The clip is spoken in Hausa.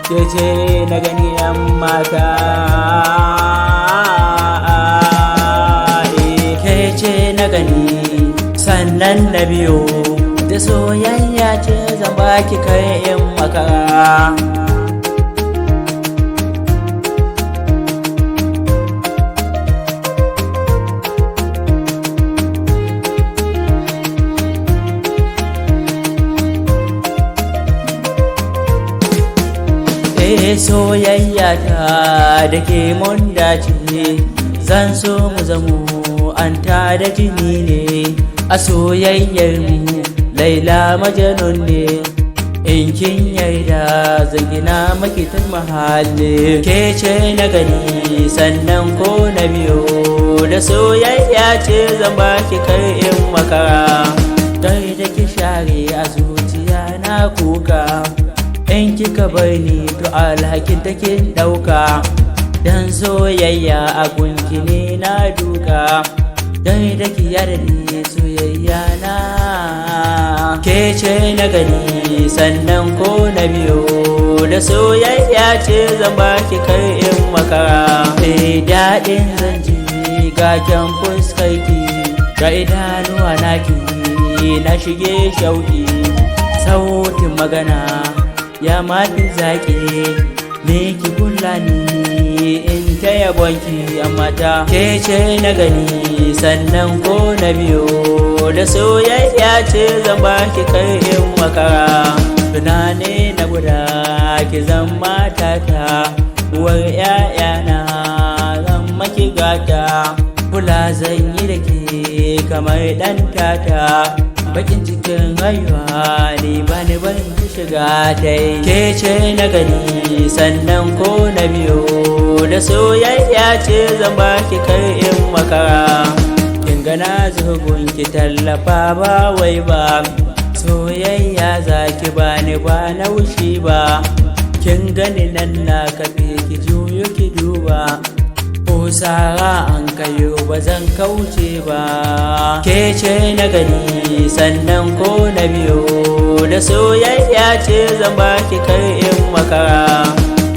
ke ce na gani yan mata, ke ce na gani sannan na biyo da soyayya ce zan baki kai in makara. Soyayya ta da ke mun dace, zan so mu zamo an ta da jini ne a soyayyar mu. Laila Majnun ne, in kin yarda zan gina maki tun mahalli. Ke ce na gani sannan ko na biyo da soyayya ce zan baki kai in makara. Dai da ki share a zuciya na kuka, in kika bar ni to alhakin take dauka. Dan soyayya a gunki ne na duka, dan da ki yarda soyayya na. Ke ce na gani sannan ko na biyo da soyayya ce zan baki kai in makara. Daɗin zanji ga kyan fuskarki, ga idanuwa naki na shige shauki. Sautin magana ya mafi zaƙi, me ki kula ni in ta yabonki amma ta. Ke ce na gani sannan ko na biyo da soyayya ce zan baki kai in makara. Tunane na guda ki zan matata, uwar ƴaƴana zan maki gata. Kula zan yi da ke kamar ɗan tata, bakin cikin rayuwa ne bani barin ki shiga ta yi. Ke ce na gani sannan ko na biyo da soyayya ce zan baki kai in makara. Kin gana zugun ki tallafa ba wai ba, soyayya za ki bani ba naushi ba. Kin gani nan na kafe ki juyo ki duba, ko sara an kayo ba zan kauce ba. Ke ce na gani sannan ko na biyo da soyayya ce zan baki kai in makara.